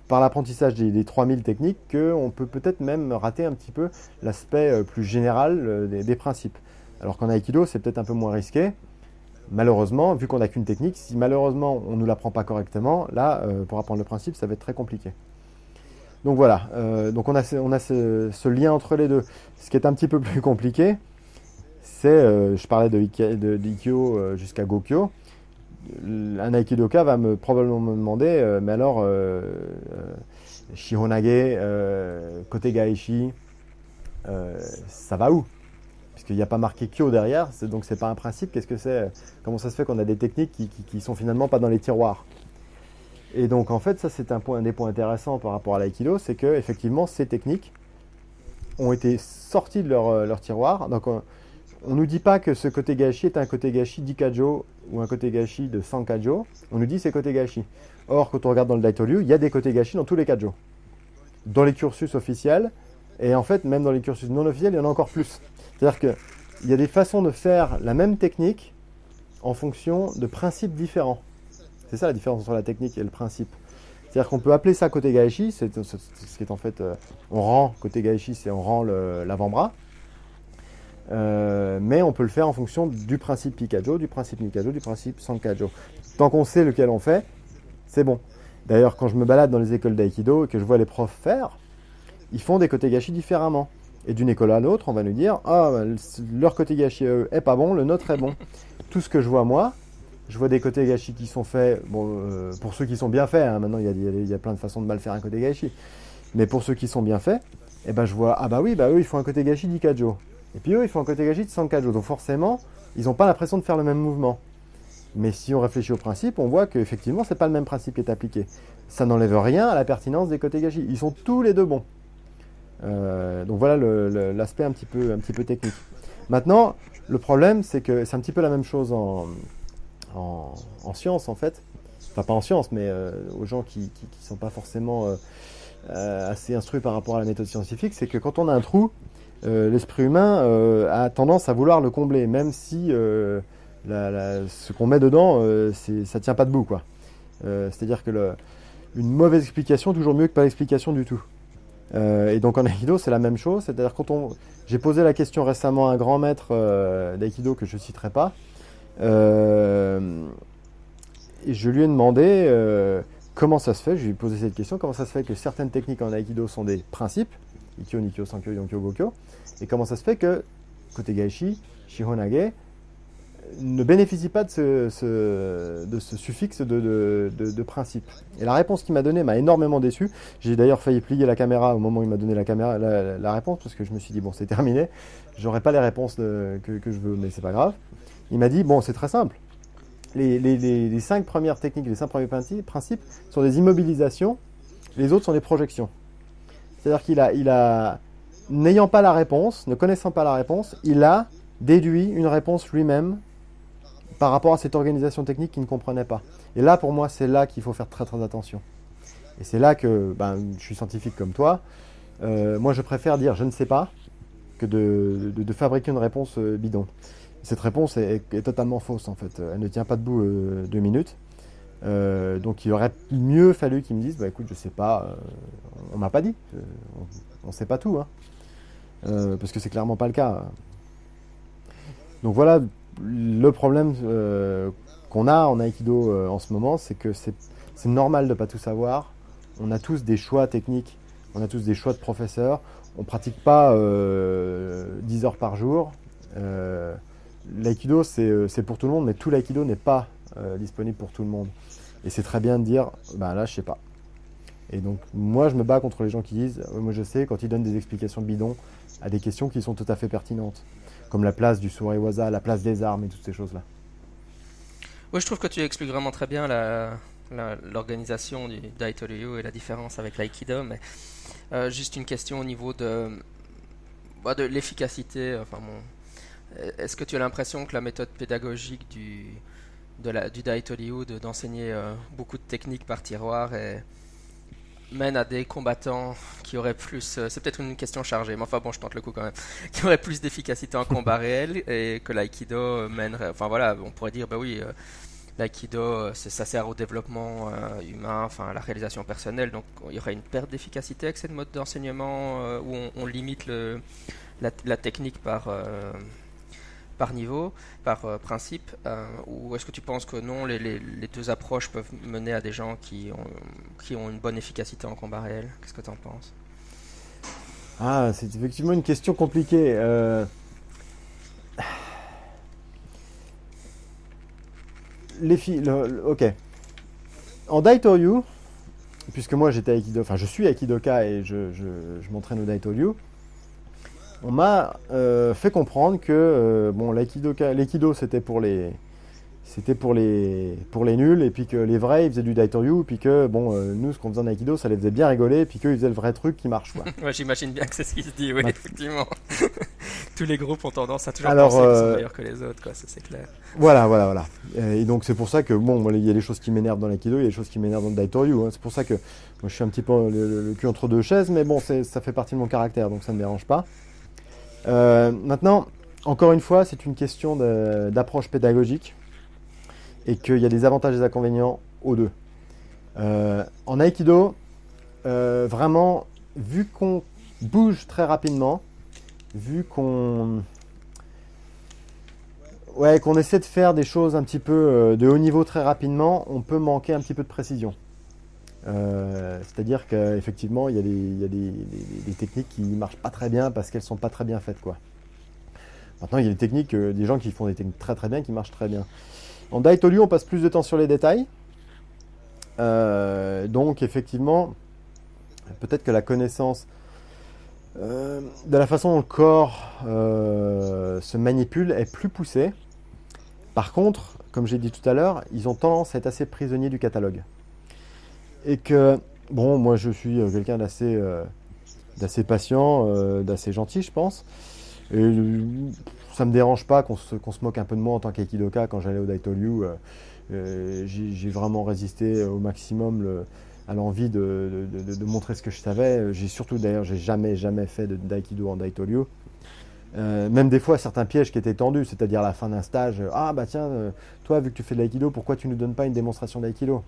par l'apprentissage des 3000 techniques qu'on peut peut-être même rater un petit peu l'aspect plus général des principes. Alors qu'en Aikido, c'est peut-être un peu moins risqué. Malheureusement, vu qu'on n'a qu'une technique, si malheureusement on ne nous l'apprend pas correctement, là, pour apprendre le principe, ça va être très compliqué. Donc voilà, donc on a ce lien entre les deux. Ce qui est un petit peu plus compliqué, c'est, je parlais de Ikkyo jusqu'à Gokyo. Un Aikidoka va probablement me demander, mais alors, Shihonage, Kote Gaeshi, ça va où? Puisqu'il n'y a pas marqué Kyo derrière, donc c'est pas un principe. Qu'est-ce que c'est? Comment ça se fait qu'on a des techniques qui sont finalement pas dans les tiroirs? Et donc en fait, ça c'est un des points intéressants par rapport à l'aïkido, c'est que effectivement ces techniques ont été sorties de leur tiroir. Donc on nous dit pas que ce côté gashi est un côté gashi d'Ikkajo ou un côté gashi de Sankajo. On nous dit c'est côté gashi. Or quand on regarde dans le Daitoryu, il y a des côtés gashi dans tous les kajo, dans les cursus officiels, et en fait même dans les cursus non officiels, il y en a encore plus. C'est-à-dire qu'il y a des façons de faire la même technique en fonction de principes différents. C'est ça la différence entre la technique et le principe. C'est-à-dire qu'on peut appeler ça côté gaeshi, ce qui est en fait, on rend côté gaeshi, c'est on rend l'avant-bras. Mais on peut le faire en fonction du principe Ikkajo, du principe Nikkajo, du principe Sankajo. Tant qu'on sait lequel on fait, c'est bon. D'ailleurs, quand je me balade dans les écoles d'aïkido et que je vois les profs faire, ils font des côté gaeshi différemment. Et d'une école à l'autre, on va nous dire « Ah, leur côté gashi est pas bon, le nôtre est bon. » Tout ce que je vois moi, je vois des côtés gashi qui sont faits, pour ceux qui sont bien faits, hein, maintenant il y a plein de façons de mal faire un côté gashi, mais pour ceux qui sont bien faits, je vois « Ah bah oui, eux ils font un côté gashi d'Ikkajo. » Et puis eux ils font un côté gashi de Sankajo. Donc forcément, ils n'ont pas l'impression de faire le même mouvement. Mais si on réfléchit au principe, on voit qu'effectivement c'est pas le même principe qui est appliqué. Ça n'enlève rien à la pertinence des côtés gashi. Ils sont tous les deux bons. Donc voilà l'aspect un petit peu technique. Maintenant, le problème, c'est que c'est un petit peu la même chose en sciences, en fait. Enfin, pas en sciences, mais aux gens qui sont pas forcément assez instruits par rapport à la méthode scientifique, c'est que quand on a un trou, l'esprit humain a tendance à vouloir le combler, même si ce qu'on met dedans, ça tient pas debout, quoi. C'est-à-dire que une mauvaise explication est toujours mieux que pas d'explication du tout. Et donc en Aikido, c'est la même chose. C'est-à-dire j'ai posé la question récemment à un grand maître d'Aikido que je ne citerai pas. Et je lui ai demandé comment ça se fait, je lui ai posé cette question, comment ça se fait que certaines techniques en Aikido sont des principes, Ikkyo, Nikkyo, Sankyo, Yonkyo, Gokyo, et comment ça se fait que côté Gaishi, Shihonage ne bénéficie pas de ce suffixe de principe. Et la réponse qu'il m'a donnée m'a énormément déçu. J'ai d'ailleurs failli plier la caméra au moment où il m'a donné la réponse, parce que je me suis dit, bon, c'est terminé, j'aurai pas les réponses que je veux, mais c'est pas grave. Il m'a dit, bon, c'est très simple. Les 5 premières techniques, les 5 premiers principes sont des immobilisations, les autres sont des projections. C'est-à-dire qu'il a, n'ayant pas la réponse, ne connaissant pas la réponse, il a déduit une réponse lui-même par rapport à cette organisation technique qu'il ne comprenait pas. Et là, pour moi, c'est là qu'il faut faire très très attention. Et c'est là que, je suis scientifique comme toi, moi je préfère dire je ne sais pas que de fabriquer une réponse bidon. Cette réponse est totalement fausse en fait, elle ne tient pas debout 2 minutes. Donc il aurait mieux fallu qu'ils me disent, écoute, je sais pas, on m'a pas dit, on sait pas tout, hein. Parce que c'est clairement pas le cas. Donc voilà, le problème qu'on a en Aikido en ce moment, c'est que c'est normal de ne pas tout savoir. On a tous des choix techniques, on a tous des choix de professeurs. On ne pratique pas 10 heures par jour. L'aïkido, c'est pour tout le monde, mais tout l'aïkido n'est pas disponible pour tout le monde. Et c'est très bien de dire, là, je sais pas. Et donc, moi, je me bats contre les gens qui disent, moi, je sais, quand ils donnent des explications bidons à des questions qui sont tout à fait pertinentes, comme la place du Sureiwaza, la place des armes et toutes ces choses-là. Oui, je trouve que tu expliques vraiment très bien l'organisation du Daitoryu et la différence avec l'aïkido, mais juste une question au niveau de l'efficacité. Est-ce que tu as l'impression que la méthode pédagogique du Daitoryu, d'enseigner beaucoup de techniques par tiroir, mène à des combattants qui auraient plus, c'est peut-être une question chargée, mais je tente le coup quand même, qui auraient plus d'efficacité en combat réel, et que l'aïkido mènerait, on pourrait dire, l'aïkido, ça sert au développement humain, à la réalisation personnelle, donc il y aurait une perte d'efficacité avec cette mode d'enseignement où on limite la technique par niveau, par principe, ou est-ce que tu penses que non, les deux approches peuvent mener à des gens qui ont une bonne efficacité en combat réel? Qu'est-ce que tu en penses? Ah, c'est effectivement une question compliquée. Ok. En Daitoryu, puisque moi j'étais aikido, je suis aikidoka et je m'entraîne au Daitoryu, on m'a fait comprendre que l'aikido c'était pour les nuls, et puis que les vrais ils faisaient du Daitoryu, et puis que nous ce qu'on faisait en aikido ça les faisait bien rigoler, et puis qu'ils faisaient le vrai truc qui marche, quoi. Ouais, j'imagine bien que c'est ce qui se dit, oui, effectivement. Tous les groupes ont tendance à toujours penser qu'ils sont meilleurs que les autres, quoi, ça c'est clair. Voilà. Et donc c'est pour ça que il y a des choses qui m'énervent dans l'aïkido, il y a des choses qui m'énervent dans le Daitoryu, hein. C'est pour ça que moi, je suis un petit peu le cul entre deux chaises, mais ça fait partie de mon caractère, donc ça ne me dérange pas. Maintenant, encore une fois, c'est une question d'approche pédagogique, et qu'il y a des avantages et des inconvénients aux deux. En Aikido, vraiment, vu qu'on bouge très rapidement, vu qu'on essaie de faire des choses un petit peu de haut niveau très rapidement, on peut manquer un petit peu de précision. C'est-à-dire qu'effectivement, il y a des techniques qui ne marchent pas très bien parce qu'elles ne sont pas très bien faites, quoi. Maintenant, il y a des techniques, des gens qui font des techniques très très bien, qui marchent très bien. En Daitoryu, on passe plus de temps sur les détails. Donc, effectivement, peut-être que la connaissance de la façon dont le corps se manipule est plus poussée. Par contre, comme j'ai dit tout à l'heure, ils ont tendance à être assez prisonniers du catalogue. Et que, moi je suis quelqu'un d'assez patient, d'assez gentil, je pense. Et ça me dérange pas qu'on se moque un peu de moi en tant qu'aikidoka quand j'allais au Daitoryu. J'ai vraiment résisté au maximum à l'envie de montrer ce que je savais. J'ai jamais fait d'aïkido en Daitoryu. Même des fois certains pièges qui étaient tendus, c'est-à-dire à la fin d'un stage, toi vu que tu fais de l'aïkido, pourquoi tu ne nous donnes pas une démonstration d'aïkido?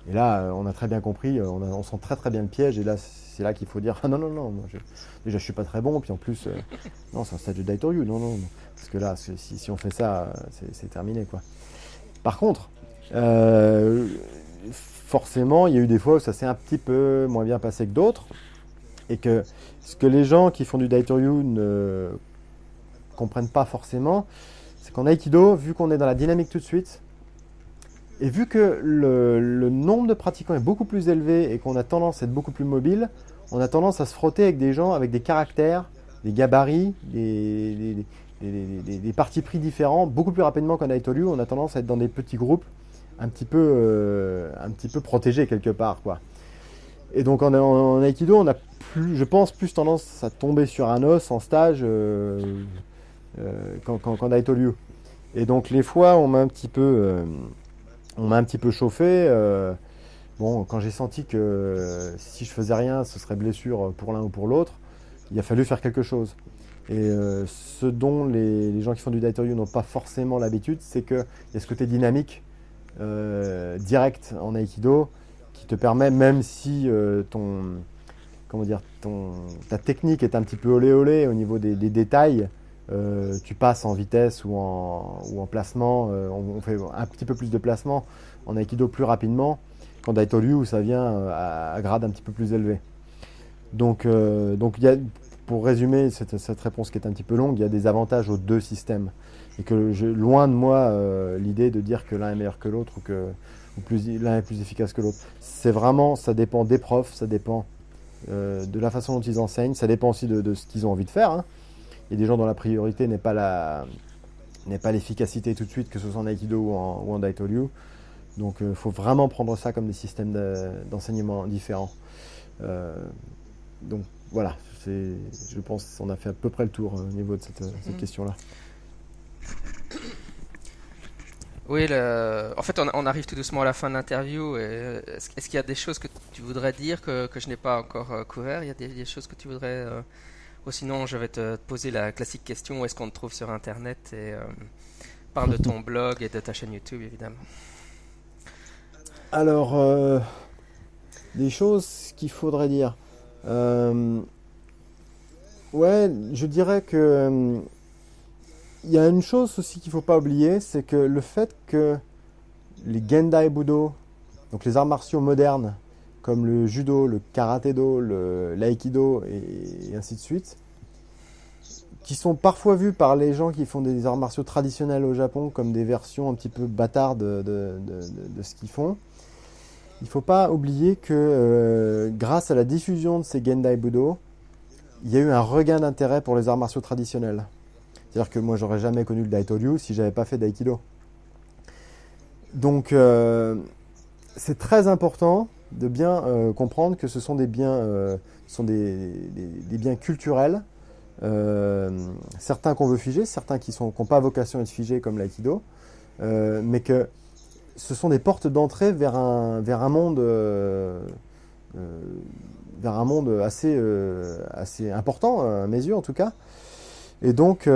Et là, on a très bien compris, on sent très très bien le piège, et là, c'est là qu'il faut dire, non, moi, déjà je suis pas très bon, puis en plus, non, c'est un stage de Daitoryu, non, parce que là, si on fait ça, c'est terminé, quoi. Par contre, forcément, il y a eu des fois où ça s'est un petit peu moins bien passé que d'autres. Et que ce que les gens qui font du Daitoryu ne comprennent pas forcément, c'est qu'en Aikido, vu qu'on est dans la dynamique tout de suite, et vu que le nombre de pratiquants est beaucoup plus élevé et qu'on a tendance à être beaucoup plus mobile, on a tendance à se frotter avec des gens avec des caractères, des gabarits, des partis pris différents, beaucoup plus rapidement qu'en Aitoryu. On a tendance à être dans des petits groupes un petit peu protégés quelque part, quoi. Et donc en Aikido, on a plus, je pense, plus tendance à tomber sur un os en stage qu'en Daitoryu. Et donc les fois, on m'a un petit peu chauffé. Bon, quand j'ai senti que si je faisais rien, ce serait blessure pour l'un ou pour l'autre, il a fallu faire quelque chose. Et ce dont les gens qui font du Daitoryu n'ont pas forcément l'habitude, c'est qu'il y a ce côté dynamique, direct en Aikido, qui te permet, même si ta technique est un petit peu olé olé au niveau des détails, tu passes en vitesse ou en placement, on fait un petit peu plus de placement en Aikido plus rapidement qu'en Daitoryu où ça vient à grade un petit peu plus élevé. Donc pour résumer cette réponse qui est un petit peu longue, il y a des avantages aux deux systèmes. Et que loin de moi l'idée de dire que l'un est meilleur que l'autre l'un est plus efficace que l'autre. C'est vraiment, ça dépend des profs, ça dépend de la façon dont ils enseignent, ça dépend aussi de ce qu'ils ont envie de faire, hein. Il y a des gens dont la priorité n'est pas l'efficacité tout de suite, que ce soit en Aikido ou en Daitoryu. Donc il faut vraiment prendre ça comme des systèmes d'enseignement différents. Donc voilà, je pense qu'on a fait à peu près le tour au niveau de cette question-là. Oui, en fait, on arrive tout doucement à la fin de l'interview. Est-ce qu'il y a des choses que tu voudrais dire que je n'ai pas encore couvert? Il y a des choses que tu voudrais... Ou sinon, je vais te poser la classique question, où est-ce qu'on te trouve sur Internet? Et parle de ton blog et de ta chaîne YouTube, évidemment. Alors, des choses qu'il faudrait dire. Ouais, je dirais que il y a une chose aussi qu'il ne faut pas oublier, c'est que le fait que les Gendai Budo, donc les arts martiaux modernes, comme le judo, le karaté-do, l'aïkido et ainsi de suite, qui sont parfois vus par les gens qui font des arts martiaux traditionnels au Japon comme des versions un petit peu bâtardes de ce qu'ils font. Il ne faut pas oublier que grâce à la diffusion de ces Gendai Budo, il y a eu un regain d'intérêt pour les arts martiaux traditionnels. C'est-à-dire que moi, j'aurais jamais connu le Daitoryu si j'avais pas fait d'Aikido. Donc, c'est très important de bien comprendre que ce sont des biens, des biens culturels, certains qu'on veut figer, certains qui n'ont pas vocation à être figés comme l'aïkido, mais que ce sont des portes d'entrée vers un monde assez important, à mes yeux en tout cas. Et donc,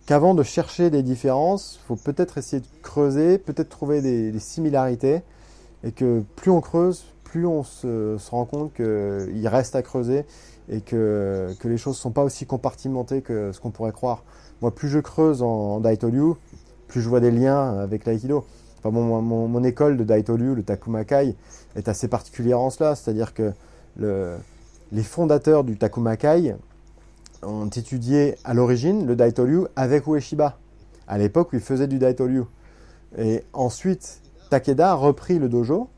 qu'avant de chercher des différences, il faut peut-être essayer de creuser, peut-être trouver des similarités, et que plus on creuse, plus on se rend compte qu'il reste à creuser et que les choses ne sont pas aussi compartimentées que ce qu'on pourrait croire. Moi, plus je creuse en Daitoryu, plus je vois des liens avec l'aïkido. Enfin, mon école de Daitoryu, le Takumakai, est assez particulière en cela, c'est-à-dire que les fondateurs du Takumakai ont étudié à l'origine le Daitoryu avec Ueshiba, à l'époque où il faisait du Daitoryu. Et ensuite, Takeda a repris le dojo.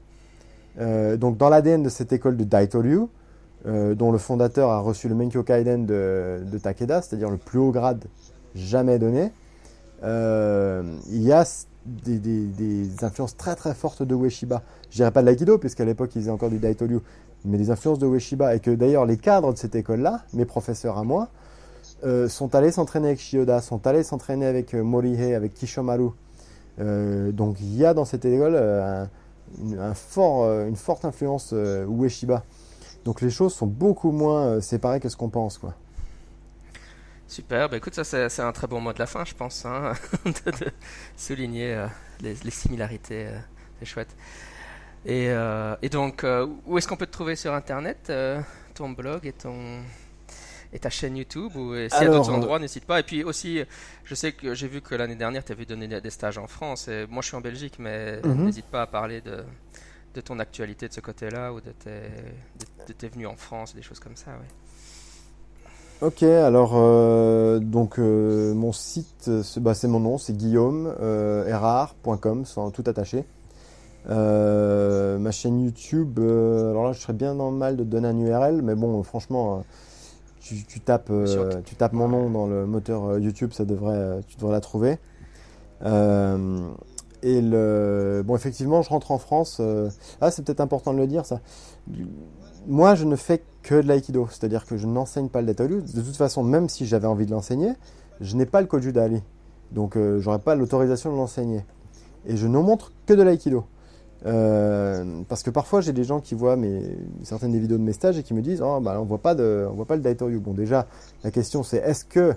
Donc dans l'ADN de cette école de Daitoryu, dont le fondateur a reçu le Menkyo Kaiden de Takeda, c'est-à-dire le plus haut grade jamais donné, il y a des influences très très fortes de Ueshiba. Je dirais pas de l'aïkido, puisqu'à l'époque ils faisaient encore du Daitoryu, mais des influences de Ueshiba. Et que d'ailleurs les cadres de cette école-là, mes professeurs à moi, sont allés s'entraîner avec Shioda, sont allés s'entraîner avec Morihei, avec Kishomaru. Donc il y a dans cette école une forte influence Ueshiba. Donc les choses sont beaucoup moins séparées que ce qu'on pense, quoi. Super, bah écoute, ça c'est un très bon mot de la fin, je pense, hein, de souligner les similarités, c'est chouette. Et donc, où est-ce qu'on peut te trouver sur Internet, ton blog et ta chaîne YouTube, ou s'il y a Alors, d'autres endroits, n'hésite pas. Et puis aussi, je sais que j'ai vu que l'année dernière, tu avais donné des stages en France. Et moi, je suis en Belgique, mais mhm. n'hésite pas à parler de ton actualité de ce côté-là, ou de tes venues en France, des choses comme ça. Ouais. Ok, alors donc mon site, c'est mon nom, c'est guillaume-erard.com, sans tout attaché. Ma chaîne YouTube, alors là je serais bien dans le mal de donner un URL, mais bon franchement, Sur, tu tapes mon nom dans le moteur YouTube, tu devrais la trouver. Euh, bon effectivement je rentre en France, c'est peut-être important de le dire ça. Moi je ne fais que de l'aïkido, c'est-à-dire que je n'enseigne pas le Daitoyu. De toute façon, même si j'avais envie de l'enseigner, je n'ai pas le Koju Dali, donc j'aurais pas l'autorisation de l'enseigner. Et je ne montre que de l'aïkido. Parce que parfois j'ai des gens qui voient certaines des vidéos de mes stages et qui me disent oh, bah, on voit pas le Daitoyu. Bon déjà la question c'est est-ce que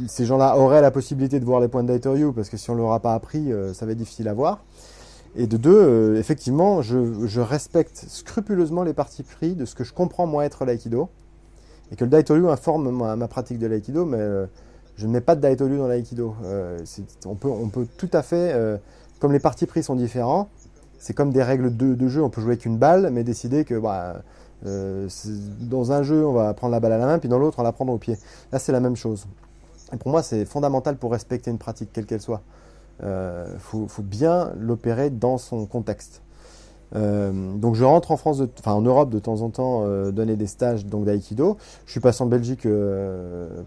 ces gens-là auraient la possibilité de voir les points de Daitoyu, parce que si on ne leur a pas appris ça va être difficile à voir. Et de deux, effectivement je respecte scrupuleusement les parties pris de ce que je comprends moi être l'aïkido, et que le Daitoyu informe ma pratique de l'aïkido, mais je ne mets pas de Daitoyu dans l'aïkido. On peut tout à fait comme les parties pris sont différents, c'est comme des règles de jeu. On peut jouer avec une balle, mais décider que dans un jeu, on va prendre la balle à la main, puis dans l'autre, on la prend au pied. Là, c'est la même chose. Et pour moi, c'est fondamental pour respecter une pratique, quelle qu'elle soit. Faut bien l'opérer dans son contexte. Donc je rentre en Europe de temps en temps, donner des stages d'aïkido. Je suis passé en Belgique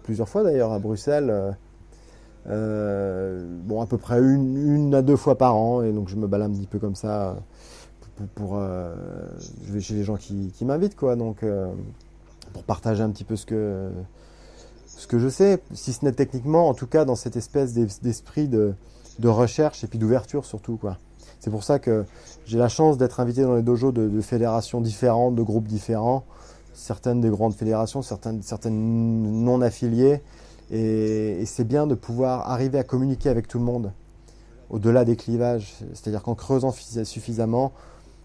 plusieurs fois d'ailleurs, à Bruxelles. Bon, à peu près une à deux fois par an, et donc je me balade un petit peu comme ça. Je vais chez les gens qui m'invitent, quoi. Donc pour partager un petit peu ce que je sais, si ce n'est techniquement, en tout cas dans cette espèce d'esprit de recherche et puis d'ouverture surtout, quoi. C'est pour ça que j'ai la chance d'être invité dans les dojos de fédérations différentes, de groupes différents, certaines des grandes fédérations, certaines non affiliées. Et c'est bien de pouvoir arriver à communiquer avec tout le monde, au-delà des clivages. C'est-à-dire qu'en creusant suffisamment,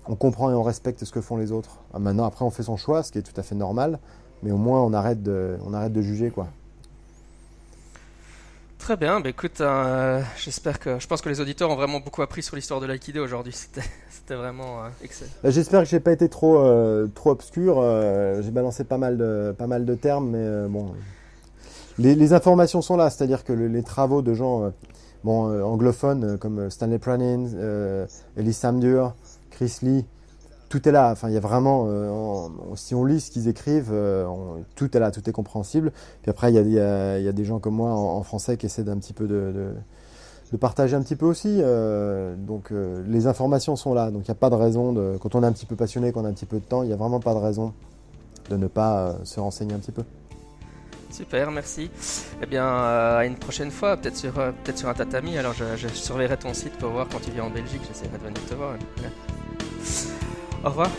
on comprend et on respecte ce que font les autres. Maintenant, après, on fait son choix, ce qui est tout à fait normal, mais au moins, on arrête de juger, quoi. Très bien, bah écoute, je pense que les auditeurs ont vraiment beaucoup appris sur l'histoire de l'aïkido aujourd'hui. C'était vraiment excellent. J'espère que j'ai pas été trop obscur. J'ai balancé pas mal de termes, mais bon, les informations sont là. C'est-à-dire que les travaux de gens anglophones comme Stanley Pranin, Ellie Samdur, Chris Lee, tout est là. Enfin, il y a vraiment, si on lit ce qu'ils écrivent, tout est là, tout est compréhensible. Puis après, il y a des gens comme moi en français qui essaient d'un petit peu de partager un petit peu aussi. Donc, les informations sont là. Donc, il n'y a pas de raison, quand on est un petit peu passionné, qu'on a un petit peu de temps, il n'y a vraiment pas de raison de ne pas se renseigner un petit peu. Super, merci. Eh bien, à une prochaine fois, peut-être sur un tatami. Alors, je surveillerai ton site pour voir quand tu viens en Belgique. J'essaierai de venir te voir. Au revoir.